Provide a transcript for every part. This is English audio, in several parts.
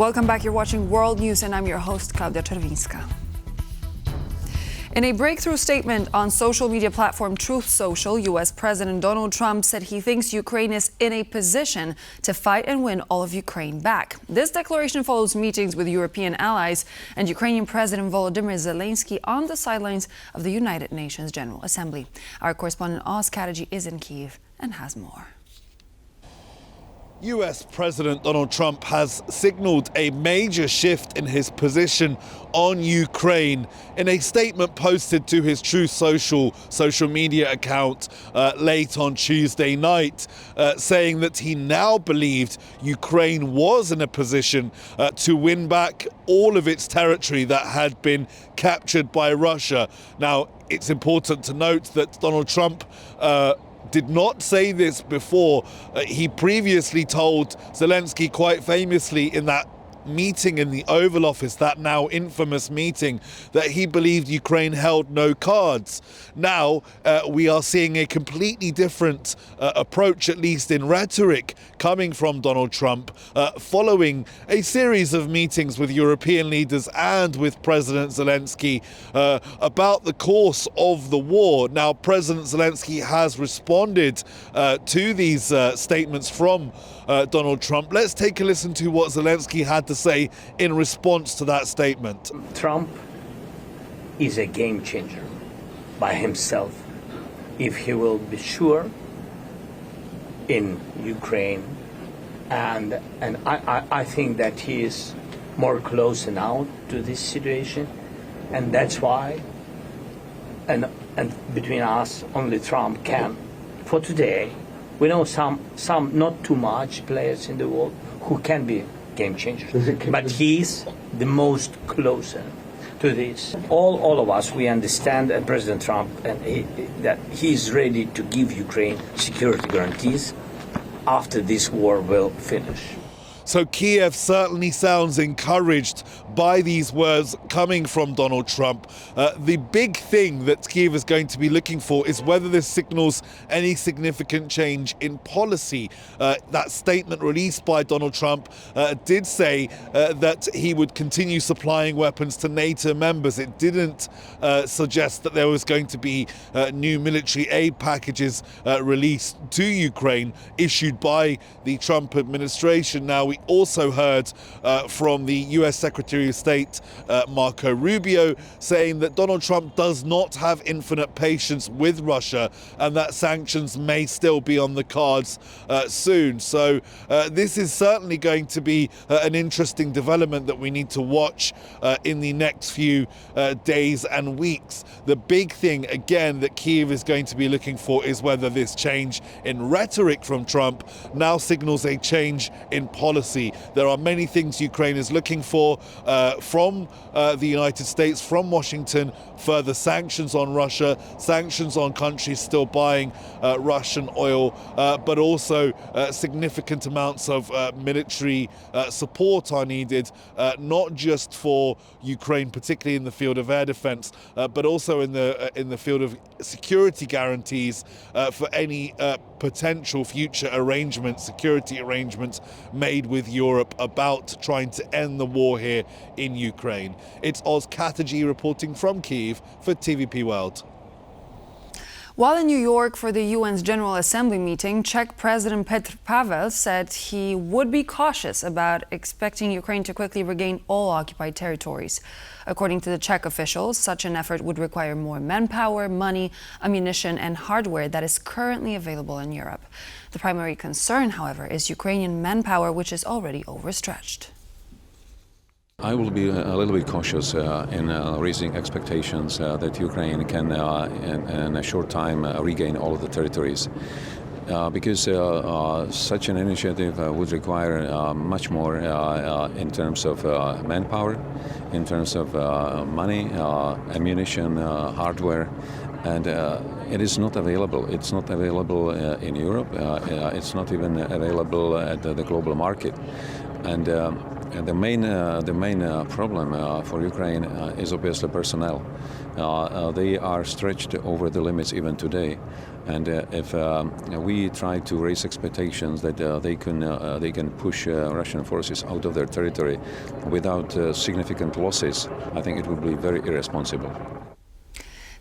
Welcome back. You're watching World News, and I'm your host, Klaudia Czerwińska. In a breakthrough statement on social media platform Truth Social, U.S. President Donald Trump said he thinks Ukraine is in a position to fight and win all of Ukraine back. This declaration follows meetings with European allies and Ukrainian President Volodymyr Zelensky on the sidelines of the United Nations General Assembly. Our correspondent Oz Kataji is in Kyiv and has more. US President Donald Trump has signaled a major shift in his position on Ukraine in a statement posted to his Truth social media account late on Tuesday night, saying that he now believed Ukraine was in a position to win back all of its territory that had been captured by Russia. Now, it's important to note that Donald Trump did not say this before. He previously told Zelensky quite famously in that meeting in the Oval Office, that now infamous meeting, that he believed Ukraine held no cards. Now we are seeing a completely different approach, at least in rhetoric, coming from Donald Trump, following a series of meetings with European leaders and with President Zelensky about the course of the war. Now, President Zelensky has responded to these statements from Donald Trump. Let's take a listen to what Zelensky had to say in response to that statement. Trump is a game changer by himself if he will be sure in Ukraine, and I think that he is more close now to this situation, and that's why and between us only Trump can. For today, we know some not too much players in the world who can be game changers, but he's the most closer to this. All of us, we understand President Trump that he's ready to give Ukraine security guarantees after this war will finish. So Kiev certainly sounds encouraged by these words coming from Donald Trump. The big thing that Kiev is going to be looking for is whether this signals any significant change in policy. That statement released by Donald Trump did say that he would continue supplying weapons to NATO members. It didn't suggest that there was going to be new military aid packages released to Ukraine issued by the Trump administration. Now, we also heard from the US Secretary of State Marco Rubio saying that Donald Trump does not have infinite patience with Russia and that sanctions may still be on the cards soon. So this is certainly going to be an interesting development that we need to watch in the next few days and weeks. The big thing, again, that Kyiv is going to be looking for is whether this change in rhetoric from Trump now signals a change in policy. There are many things Ukraine is looking for from the United States, from Washington: further sanctions on Russia, sanctions on countries still buying Russian oil, but also significant amounts of military support are needed, not just for Ukraine, particularly in the field of air defense, but also in the field of security guarantees for any potential future arrangements, security arrangements made with Europe about trying to end the war here in Ukraine. It's Oz Kataji reporting from Kyiv for TVP World. While in New York for the UN's General Assembly meeting, Czech President Petr Pavel said he would be cautious about expecting Ukraine to quickly regain all occupied territories. According to the Czech officials, such an effort would require more manpower, money, ammunition, and hardware that is currently available in Europe. The primary concern, however, is Ukrainian manpower, which is already overstretched. I will be a little bit cautious in raising expectations that Ukraine can, in a short time, regain all of the territories. Because such an initiative would require much more in terms of manpower, in terms of money, ammunition, hardware, and it is not available. It's not available in Europe. It's not even available at the global market. And And the main problem for Ukraine is obviously personnel. They are stretched over the limits even today, and if we try to raise expectations that they can push Russian forces out of their territory without significant losses, I think it would be very irresponsible.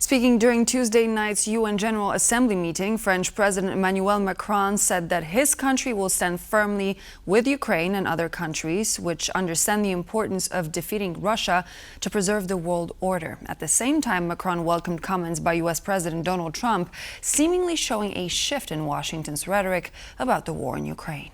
Speaking during Tuesday night's UN General Assembly meeting, French President Emmanuel Macron said that his country will stand firmly with Ukraine and other countries which understand the importance of defeating Russia to preserve the world order. At the same time, Macron welcomed comments by US President Donald Trump, seemingly showing a shift in Washington's rhetoric about the war in Ukraine.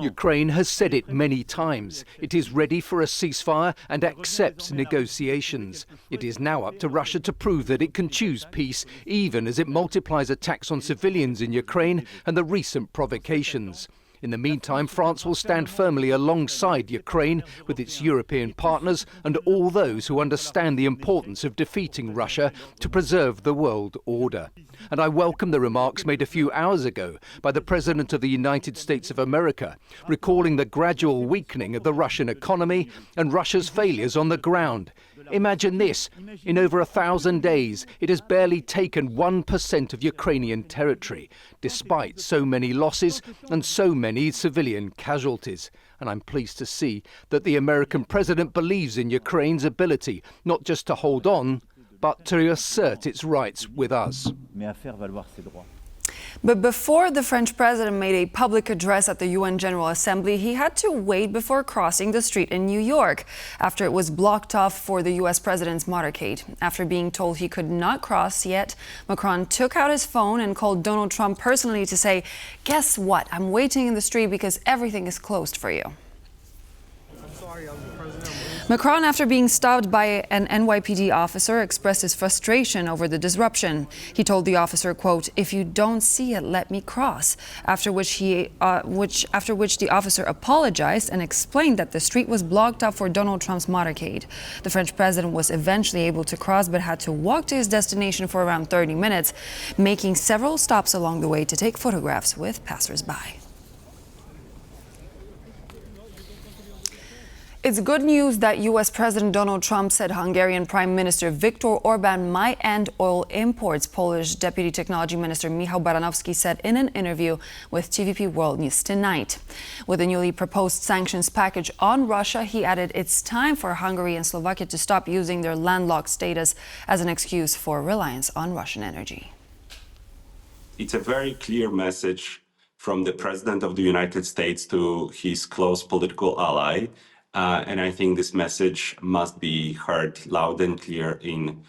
Ukraine has said it many times. It is ready for a ceasefire and accepts negotiations. It is now up to Russia to prove that it can choose peace, even as it multiplies attacks on civilians in Ukraine and the recent provocations. In the meantime, France will stand firmly alongside Ukraine with its European partners and all those who understand the importance of defeating Russia to preserve the world order. And I welcome the remarks made a few hours ago by the President of the United States of America, recalling the gradual weakening of the Russian economy and Russia's failures on the ground. Imagine this, in over 1,000 days, it has barely taken 1% of Ukrainian territory, despite so many losses and so many civilian casualties. And I'm pleased to see that the American president believes in Ukraine's ability not just to hold on, but to assert its rights with us. But before the French president made a public address at the UN General Assembly, he had to wait before crossing the street in New York after it was blocked off for the US president's motorcade. After being told he could not cross yet, Macron took out his phone and called Donald Trump personally to say, "Guess what? I'm waiting in the street because everything is closed for you." Macron, after being stopped by an NYPD officer, expressed his frustration over the disruption. He told the officer, quote, "If you don't see it, let me cross," after which the officer apologized and explained that the street was blocked up for Donald Trump's motorcade. The French president was eventually able to cross but had to walk to his destination for around 30 minutes, making several stops along the way to take photographs with passers-by. It's good news that U.S. President Donald Trump said Hungarian Prime Minister Viktor Orbán might end oil imports, Polish Deputy Technology Minister Michał Baranowski said in an interview with TVP World News tonight. With the newly proposed sanctions package on Russia, he added it's time for Hungary and Slovakia to stop using their landlocked status as an excuse for reliance on Russian energy. It's a very clear message from the President of the United States to his close political ally. And I think this message must be heard loud and clear in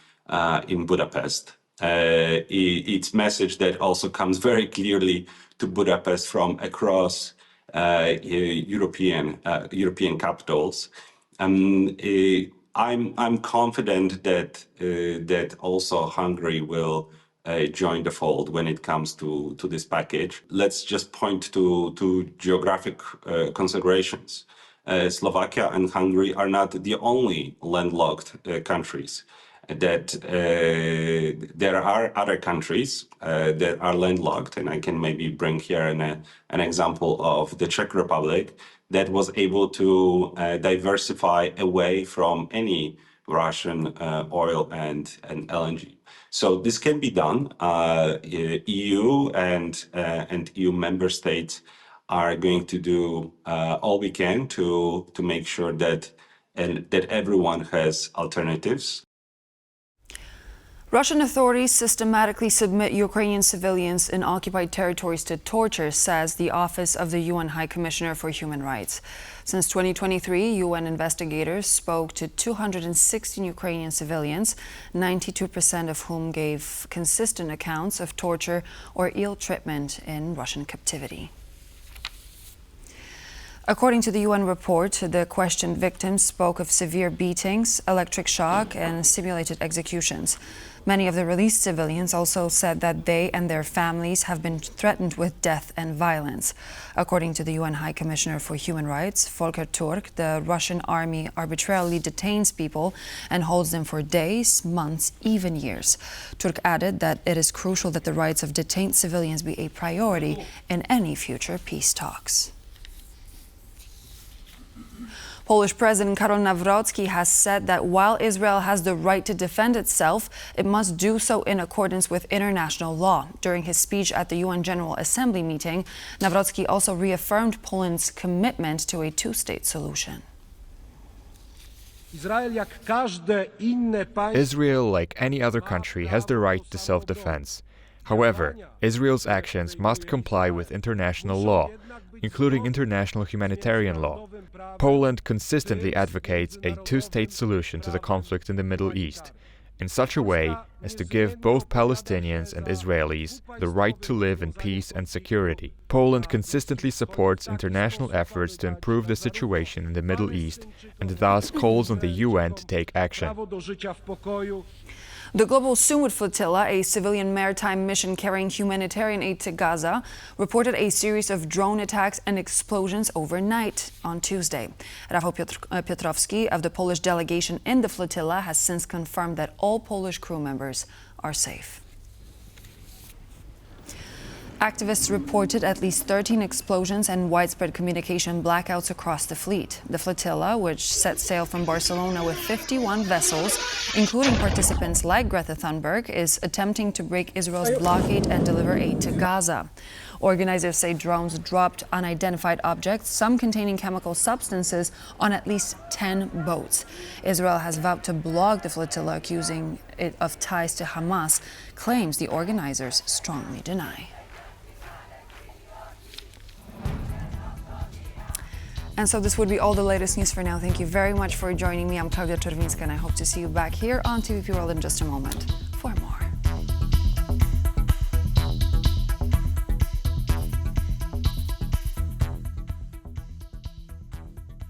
Budapest. It's a message that also comes very clearly to Budapest from across European capitals. I'm confident that also Hungary will join the fold when it comes to this package. Let's just point to geographic considerations. Slovakia and Hungary are not the only landlocked countries. That there are other countries that are landlocked, and I can maybe bring here an example of the Czech Republic that was able to diversify away from any Russian oil and LNG. So this can be done. EU and EU member states are going to do all we can to make sure that everyone has alternatives. Russian authorities systematically submit Ukrainian civilians in occupied territories to torture, says the Office of the UN High Commissioner for Human Rights. Since 2023, UN investigators spoke to 216 Ukrainian civilians, 92% of whom gave consistent accounts of torture or ill treatment in Russian captivity. According to the UN report, the questioned victims spoke of severe beatings, electric shock, and simulated executions. Many of the released civilians also said that they and their families have been threatened with death and violence. According to the UN High Commissioner for Human Rights, Volker Turk, the Russian army arbitrarily detains people and holds them for days, months, even years. Turk added that it is crucial that the rights of detained civilians be a priority in any future peace talks. Polish President Karol Nawrocki has said that while Israel has the right to defend itself, it must do so in accordance with international law. During his speech at the UN General Assembly meeting, Nawrocki also reaffirmed Poland's commitment to a two-state solution. Israel, like any other country, has the right to self-defense. However, Israel's actions must comply with international law, including international humanitarian law. Poland consistently advocates a two-state solution to the conflict in the Middle East, in such a way as to give both Palestinians and Israelis the right to live in peace and security. Poland consistently supports international efforts to improve the situation in the Middle East and thus calls on the UN to take action. The Global Sumud Flotilla, a civilian maritime mission carrying humanitarian aid to Gaza, reported a series of drone attacks and explosions overnight on Tuesday. Rafał Piotrowski of the Polish delegation in the flotilla has since confirmed that all Polish crew members are safe. Activists reported at least 13 explosions and widespread communication blackouts across the fleet. The flotilla, which set sail from Barcelona with 51 vessels, including participants like Greta Thunberg, is attempting to break Israel's blockade and deliver aid to Gaza. Organizers say drones dropped unidentified objects, some containing chemical substances, on at least 10 boats. Israel has vowed to block the flotilla, accusing it of ties to Hamas, claims the organizers strongly deny. And so this would be all the latest news for now. Thank you very much for joining me. I'm Klaudia Czerwińska, and I hope to see you back here on TVP World in just a moment.